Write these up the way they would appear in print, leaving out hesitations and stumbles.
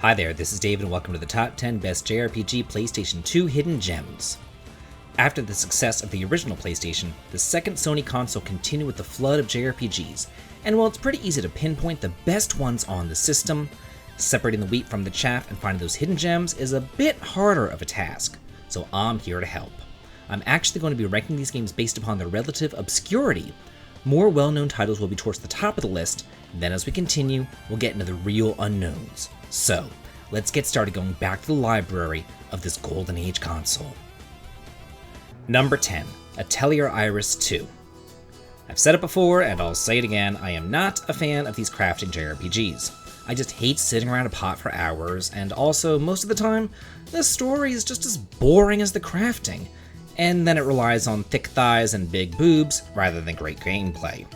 Hi there, this is Dave and welcome to the Top 10 Best JRPG PlayStation 2 Hidden Gems. After the success of the original PlayStation, the second Sony console continued with the flood of JRPGs, and while it's pretty easy to pinpoint the best ones on the system, separating the wheat from the chaff and finding those hidden gems is a bit harder of a task, so I'm here to help. I'm actually going to be ranking these games based upon their relative obscurity. More well-known titles will be towards the top of the list, and then as we continue, we'll get into the real unknowns. So, let's get started going back to the library of this golden age console. Number 10, Atelier Iris 2. I've said it before, and I'll say it again, I am not a fan of these crafting JRPGs. I just hate sitting around a pot for hours, and also, most of the time, the story is just as boring as the crafting, and then it relies on thick thighs and big boobs rather than great gameplay.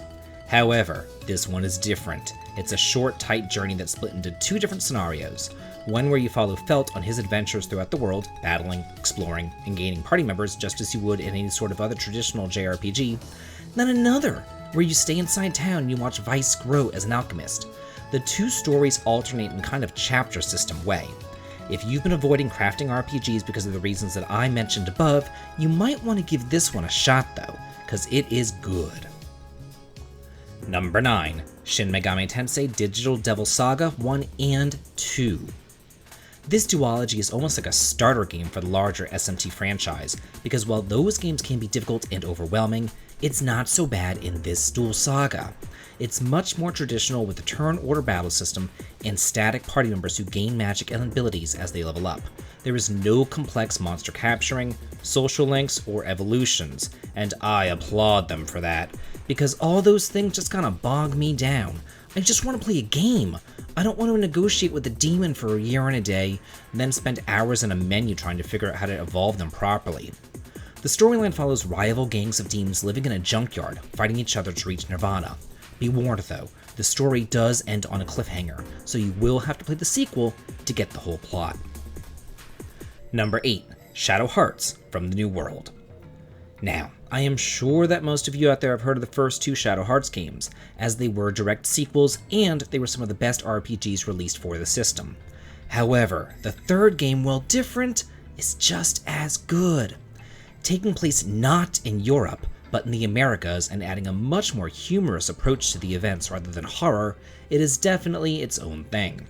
However, this one is different. It's a short, tight journey that's split into two different scenarios. One where you follow Felt on his adventures throughout the world, battling, exploring, and gaining party members just as you would in any sort of other traditional JRPG. Then another, where you stay inside town and you watch Vice grow as an alchemist. The two stories alternate in kind of chapter system way. If you've been avoiding crafting RPGs because of the reasons that I mentioned above, you might want to give this one a shot though, because it is good. Number 9, Shin Megami Tensei Digital Devil Saga 1 and 2. This duology is almost like a starter game for the larger SMT franchise, because while those games can be difficult and overwhelming, it's not so bad in this dual saga. It's much more traditional with a turn-order battle system and static party members who gain magic and abilities as they level up. There is no complex monster capturing, social links, or evolutions, and I applaud them for that, because all those things just kinda bog me down. I just want to play a game. I don't want to negotiate with a demon for a year and a day, and then spend hours in a menu trying to figure out how to evolve them properly. The storyline follows rival gangs of demons living in a junkyard, fighting each other to reach Nirvana. Be warned though, the story does end on a cliffhanger, so you will have to play the sequel to get the whole plot. Number 8, Shadow Hearts from the New World. Now, I am sure that most of you out there have heard of the first two Shadow Hearts games, as they were direct sequels and they were some of the best RPGs released for the system. However, the third game, while different, is just as good. Taking place not in Europe, but in the Americas and adding a much more humorous approach to the events rather than horror, it is definitely its own thing.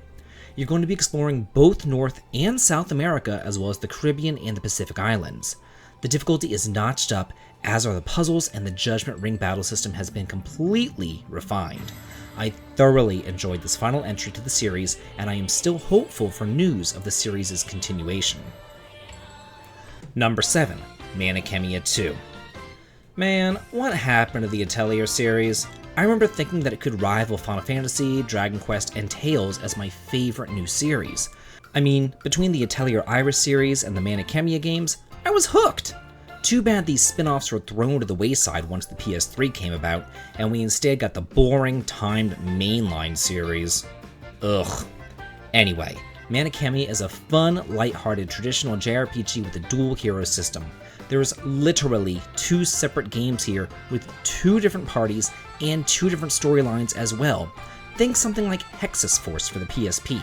You're going to be exploring both North and South America as well as the Caribbean and the Pacific Islands. The difficulty is notched up, as are the puzzles, and the Judgment Ring battle system has been completely refined. I thoroughly enjoyed this final entry to the series, and I am still hopeful for news of the series' continuation. Number 7, Manichemia II. Man, what happened to the Atelier series? I remember thinking that it could rival Final Fantasy, Dragon Quest, and Tales as my favorite new series. I mean, between the Atelier Iris series and the Manichemia games, I was hooked! Too bad these spin-offs were thrown to the wayside once the PS3 came about, and we instead got the boring, timed mainline series. Ugh. Anyway, Manichemia is a fun, lighthearted, traditional JRPG with a dual hero system. There's literally two separate games here with two different parties and two different storylines as well. Think something like Hexus Force for the PSP.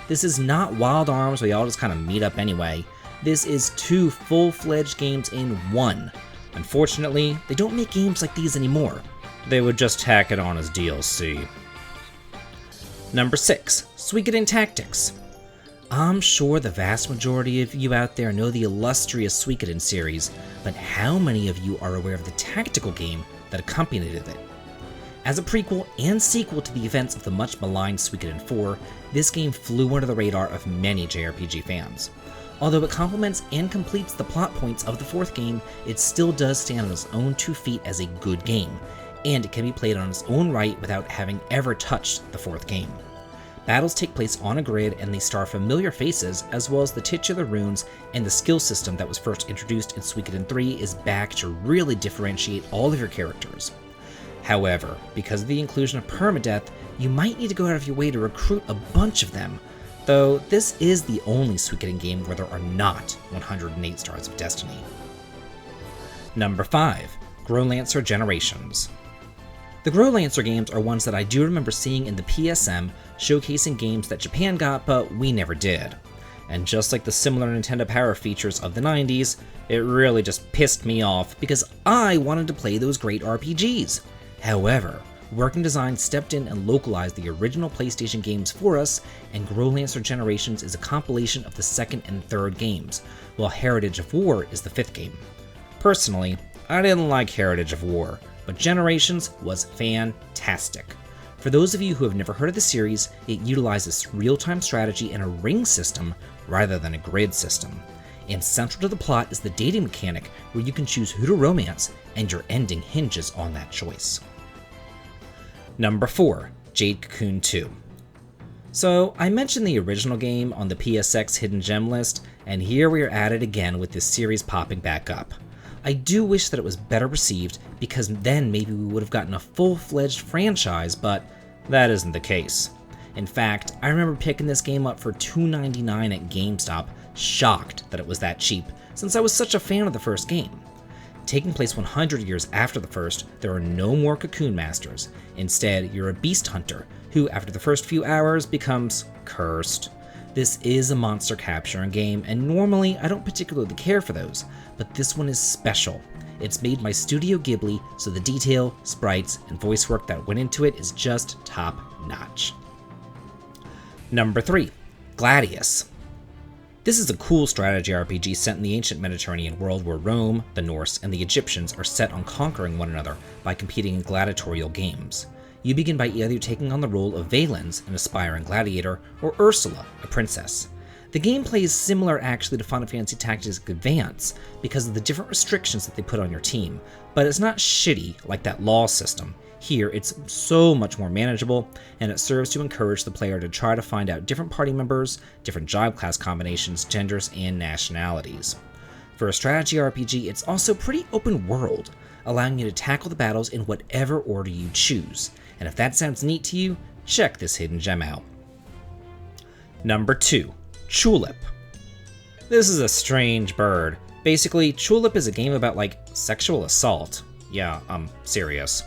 This is not Wild Arms where y'all just kind of meet up anyway. This is two full-fledged games in one. Unfortunately, they don't make games like these anymore. They would just tack it on as DLC. Number 6, Suikoden Tactics. I'm sure the vast majority of you out there know the illustrious Suikoden series, but how many of you are aware of the tactical game that accompanied it? As a prequel and sequel to the events of the much maligned Suikoden 4, this game flew under the radar of many JRPG fans. Although it complements and completes the plot points of the fourth game, it still does stand on its own 2 feet as a good game, and it can be played on its own right without having ever touched the fourth game. Battles take place on a grid and they star familiar faces, as well as the titular runes, and the skill system that was first introduced in Suikoden 3 is back to really differentiate all of your characters. However, because of the inclusion of permadeath, you might need to go out of your way to recruit a bunch of them, though this is the only Suikoden game where there are not 108 Stars of Destiny. Number 5, Growlancer Generations. The Growlancer games are ones that I do remember seeing in the PSM, showcasing games that Japan got but we never did. And just like the similar Nintendo Power features of the 90s, it really just pissed me off because I wanted to play those great RPGs. However, Working Design stepped in and localized the original PlayStation games for us, and Growlancer Generations is a compilation of the second and third games, while Heritage of War is the fifth game. Personally, I didn't like Heritage of War, but Generations was fantastic. For those of you who have never heard of the series, it utilizes real-time strategy and a ring system rather than a grid system. And central to the plot is the dating mechanic where you can choose who to romance, and your ending hinges on that choice. Number 4, Jade Cocoon 2. So, I mentioned the original game on the PSX Hidden Gem list, and here we are at it again with this series popping back up. I do wish that it was better received, because then maybe we would have gotten a full-fledged franchise, but that isn't the case. In fact, I remember picking this game up for $2.99 at GameStop, shocked that it was that cheap, since I was such a fan of the first game. Taking place 100 years after the first, there are no more Cocoon Masters. Instead, you're a beast hunter, who after the first few hours becomes cursed. This is a monster capturing game, and normally I don't particularly care for those, but this one is special. It's made by Studio Ghibli, so the detail, sprites, and voice work that went into it is just top notch. Number 3, Gladius. This is a cool strategy RPG set in the ancient Mediterranean world where Rome, the Norse, and the Egyptians are set on conquering one another by competing in gladiatorial games. You begin by either taking on the role of Valens, an aspiring gladiator, or Ursula, a princess. The gameplay is similar actually to Final Fantasy Tactics Advance because of the different restrictions that they put on your team, but it's not shitty like that law system. Here, it's so much more manageable, and it serves to encourage the player to try to find out different party members, different job class combinations, genders, and nationalities. For a strategy RPG, it's also pretty open world, allowing you to tackle the battles in whatever order you choose, and if that sounds neat to you, check this hidden gem out. Number 2, Tulip. This is a strange bird. Basically, Tulip is a game about, sexual assault. Yeah, I'm serious.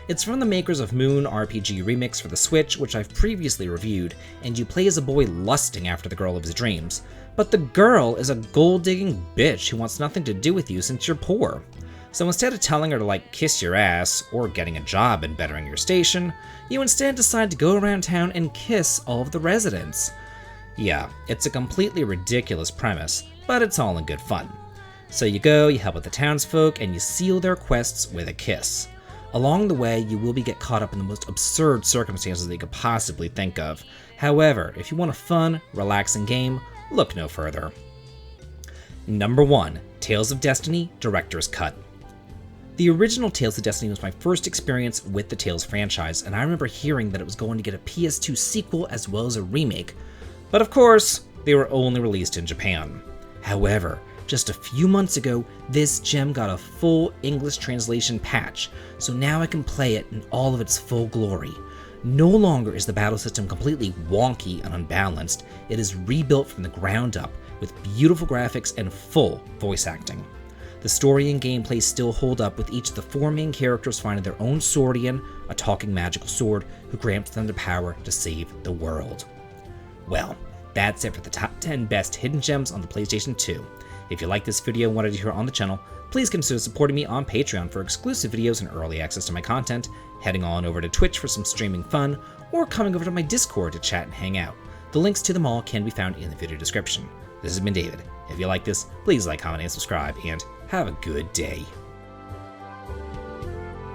It's from the makers of Moon RPG Remix for the Switch, which I've previously reviewed, and you play as a boy lusting after the girl of his dreams. But the girl is a gold-digging bitch who wants nothing to do with you since you're poor. So instead of telling her to kiss your ass, or getting a job and bettering your station, you instead decide to go around town and kiss all of the residents. Yeah, it's a completely ridiculous premise, but it's all in good fun. So you go, you help out the townsfolk, and you seal their quests with a kiss. Along the way, you will get caught up in the most absurd circumstances that you could possibly think of. However, if you want a fun, relaxing game, look no further. Number 1, Tales of Destiny Director's Cut. The original Tales of Destiny was my first experience with the Tales franchise, and I remember hearing that it was going to get a PS2 sequel as well as a remake. But of course, they were only released in Japan. However, just a few months ago, this gem got a full English translation patch, so now I can play it in all of its full glory. No longer is the battle system completely wonky and unbalanced, it is rebuilt from the ground up, with beautiful graphics and full voice acting. The story and gameplay still hold up, with each of the 4 main characters finding their own swordian, a talking magical sword, who grants them the power to save the world. Well, that's it for the top 10 best hidden gems on the PlayStation 2. If you like this video and wanted to hear on the channel, please consider supporting me on Patreon for exclusive videos and early access to my content, heading on over to Twitch for some streaming fun, or coming over to my Discord to chat and hang out. The links to them all can be found in the video description. This has been David. If you like this, please like, comment, and subscribe, and have a good day.